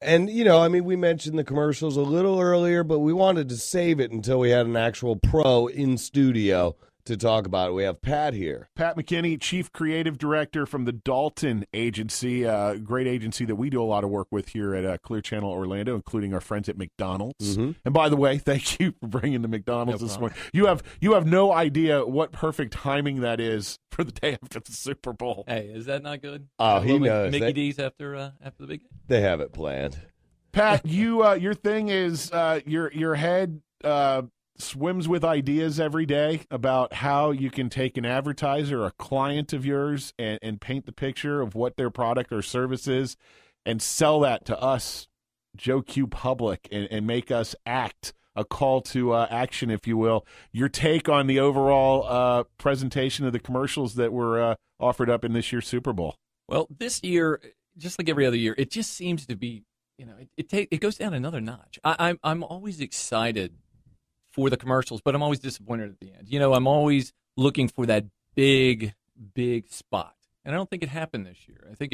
And, I mean, we mentioned the commercials a little earlier, but we wanted to save it until we had an actual pro in studio to talk about it. We have Pat here. Pat McKinney, Chief Creative Director from the Dalton Agency, a great agency that we do a lot of work with here at Clear Channel Orlando, including our friends at McDonald's. Mm-hmm. And by the way, thank you for bringing the McDonald's this morning. You have no idea what perfect timing that is for the day after the Super Bowl. Hey, is that not good? Oh, he knows. Mickey D's after the big game? They have it planned. Pat, your thing is your head swims with ideas every day about how you can take an advertiser, a client of yours, and paint the picture of what their product or service is and sell that to us, Joe Q public, and make us act, a call to action, if you will. Your take on the overall presentation of the commercials that were offered up in this year's Super Bowl. Well, this year, just like every other year, it just seems to be, it goes down another notch. I'm always excited for the commercials, but I'm always disappointed at the end. I'm always looking for that big spot, and I don't think it happened this year. I think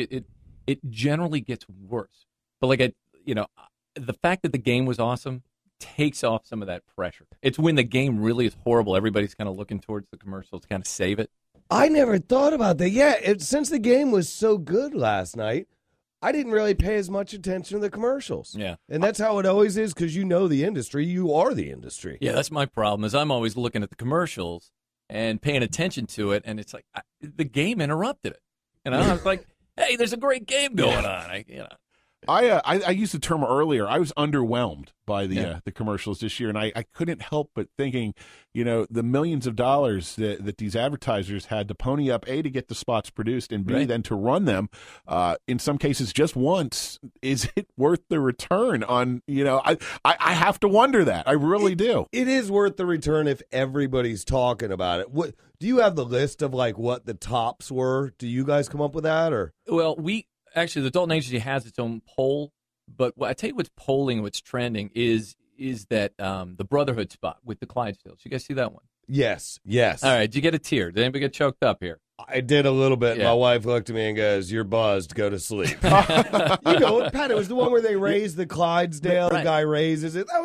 it generally gets worse. But the fact that the game was awesome takes off some of that pressure. It's when the game really is horrible, everybody's kind of looking towards the commercials to kind of save it. I never thought about that. Yeah, since the game was so good last night, I didn't really pay as much attention to the commercials. Yeah. And that's how it always is because you know the industry. You are the industry. Yeah, that's my problem is I'm always looking at the commercials and paying attention to it, and it's like the game interrupted it. I was like, hey, there's a great game going on. I used the term earlier. I was underwhelmed by the commercials this year, and I couldn't help but thinking, the millions of dollars that these advertisers had to pony up, A, to get the spots produced, and B, then to run them, in some cases just once. Is it worth the return on, I have to wonder that. I really do. It is worth the return if everybody's talking about it. What do you have the list of what the tops were? Do you guys come up with that or? Well, actually, the Dalton Agency has its own poll, but I tell you what's polling, what's trending is that the Brotherhood spot with the Clydesdales. You guys see that one? Yes. All right, did you get a tear? Did anybody get choked up here? I did a little bit. Yeah. My wife looked at me and goes, "You're buzzed. Go to sleep." Pat, it was the one where they raised the Clydesdale. Right. The guy raises it. That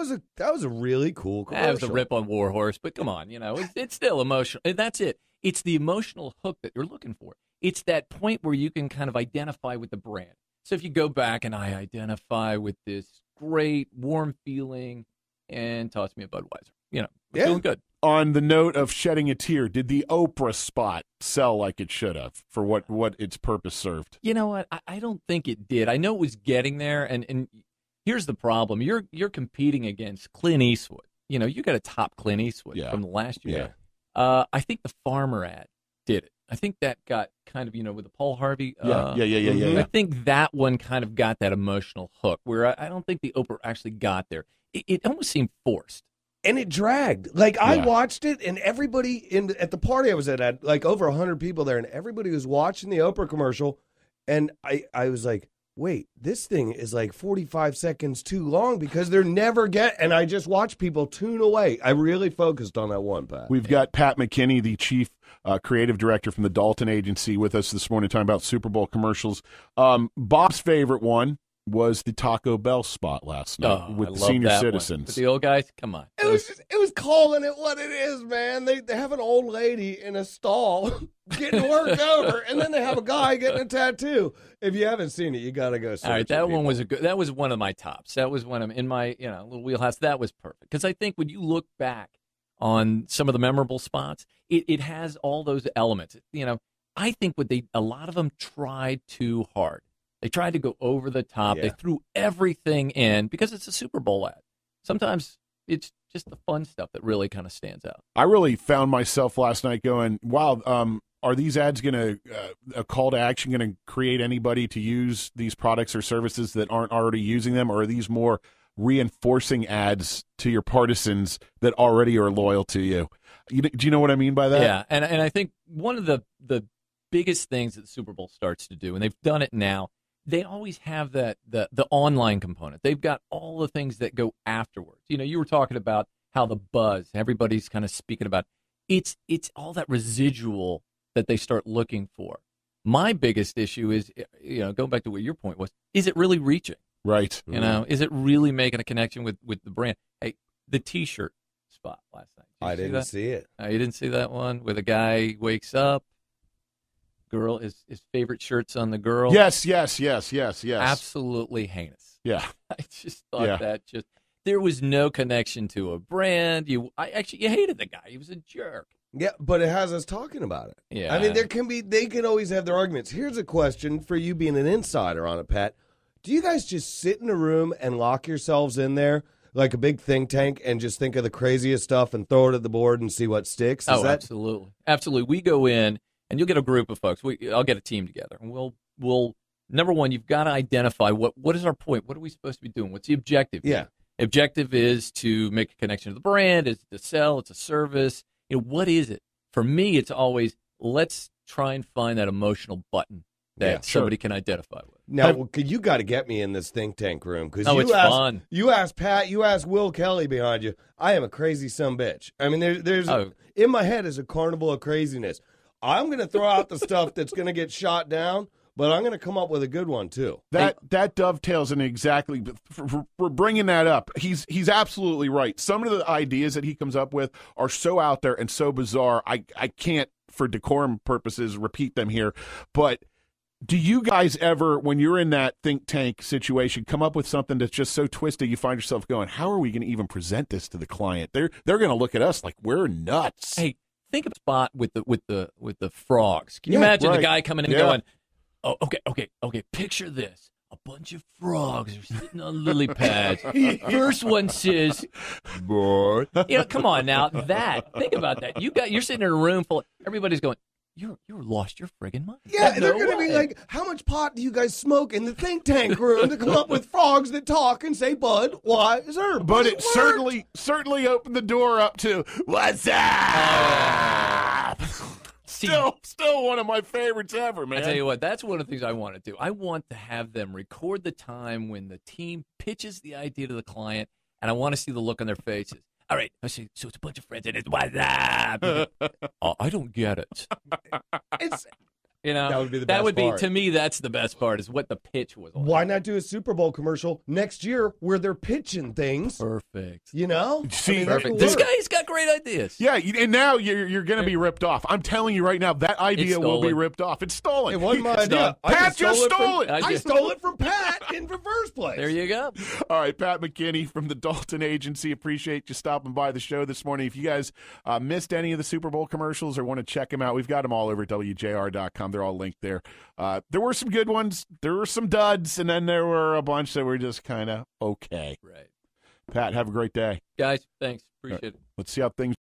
was a really cool commercial. That was a rip on Warhorse, but come on, it's still emotional. And that's it. It's the emotional hook that you're looking for. It's that point where you can kind of identify with the brand. So if you go back and I identify with this great warm feeling and toss me a Budweiser, feeling good. On the note of shedding a tear, did the Oprah spot sell like it should have for what its purpose served? You know what? I don't think it did. I know it was getting there, and here's the problem. You're competing against Clint Eastwood. You got a top Clint Eastwood from the last year. Yeah. I think the farmer ad did it. I think that got kind of, with the Paul Harvey. Yeah. I think that one kind of got that emotional hook where I don't think the Oprah actually got there. It almost seemed forced. And it dragged. I watched it, and everybody at the party I was at had over 100 people there, and everybody was watching the Oprah commercial, and I was like, wait, this thing is 45 seconds too long because they're never and I just watched people tune away. I really focused on that one, Pat. We've got Pat McKinney, the Chief Creative Director from the Dalton Agency, with us this morning talking about Super Bowl commercials. Bob's favorite one was the Taco Bell spot last night with the senior citizens. With the old guys, come on. It was calling it what it is, man. They have an old lady in a stall getting worked over, and then they have a guy getting a tattoo. If you haven't seen it, you got to go search. All right, that it, one was that was one of my tops. That was one of in my little wheelhouse. That was perfect because I think when you look back on some of the memorable spots, it has all those elements. I think a lot of them tried too hard. They tried to go over the top. Yeah. They threw everything in because it's a Super Bowl ad. Sometimes it's just the fun stuff that really kind of stands out. I really found myself last night going, wow, are these ads going to, a call to action going to create anybody to use these products or services that aren't already using them? Or are these more reinforcing ads to your partisans that already are loyal to you? Do you know what I mean by that? Yeah, and I think one of the biggest things that the Super Bowl starts to do, and they've done it now, they always have the online component. They've got all the things that go afterwards. You were talking about how the buzz, everybody's kind of speaking about. It's all that residual that they start looking for. My biggest issue is, going back to what your point was, is it really reaching? Right. You know, is it really making a connection with the brand? Hey, the T-shirt spot last night. I didn't see it. You didn't see that one where the guy wakes up, girl, his favorite shirt's on the girl. Yes. Absolutely heinous. Yeah. I just thought that there was no connection to a brand. You hated the guy. He was a jerk. Yeah, but it has us talking about it. Yeah. I mean, they can always have their arguments. Here's a question for you being an insider on it, Pat. Do you guys just sit in a room and lock yourselves in there like a big think tank and just think of the craziest stuff and throw it at the board and see what sticks? Absolutely. Absolutely. We go in, and you'll get a group of folks. I'll get a team together, and we'll number one, you've got to identify what is our point? What are we supposed to be doing? What's the objective? Yeah. Objective is to make a connection to the brand. Is it to sell? It's a service. You know, what is it? For me, it's always let's try and find that emotional button that somebody can identify with. Now, you got to get me in this think tank room because it's fun. You ask Pat, you ask Will Kelly behind you. I am a crazy sumbitch. I mean, there's in my head is a carnival of craziness. I'm going to throw out the stuff that's going to get shot down, but I'm going to come up with a good one too. That dovetails in exactly for bringing that up. He's absolutely right. Some of the ideas that he comes up with are so out there and so bizarre. I can't, for decorum purposes, repeat them here. But do you guys ever, when you're in that think tank situation, come up with something that's just so twisted you find yourself going, "How are we going to even present this to the client? They're going to look at us like we're nuts." Hey, think of a spot with the frogs. Can you imagine the guy coming in and going, "Oh, okay. Picture this: a bunch of frogs are sitting on lily pads. First one says, boy." Come on now. Think about that. You're sitting in a room full. Everybody's going, "You lost your friggin' mind." Yeah, and they're going to be like, "How much pot do you guys smoke in the think tank room to come up with frogs that talk and say Bud, why is there?" But it certainly opened the door up to "What's up?" Still one of my favorites ever, man. I tell you what, that's one of the things I want to do. I want to have them record the time when the team pitches the idea to the client, and I want to see the look on their faces. All right, I see. So it's a bunch of friends, and it's what's up? Oh, I don't get it. That would be the best part. To me, that's the best part, is what the pitch was like. Why not do a Super Bowl commercial next year where they're pitching things? Perfect. See, perfect. This guy's got great ideas. Yeah, and now you're going to be ripped off. I'm telling you right now, that idea will be ripped off. It's stolen. It wasn't my idea. Pat just stole it. I stole it from Pat in the first place. There you go. All right, Pat McKinney from the Dalton Agency. Appreciate you stopping by the show this morning. If you guys missed any of the Super Bowl commercials or want to check them out, we've got them all over at WJR.com. They're all linked there. There were some good ones. There were some duds, and then there were a bunch that were just kind of okay. Right. Pat, have a great day. Guys, thanks. Appreciate it. Let's see how things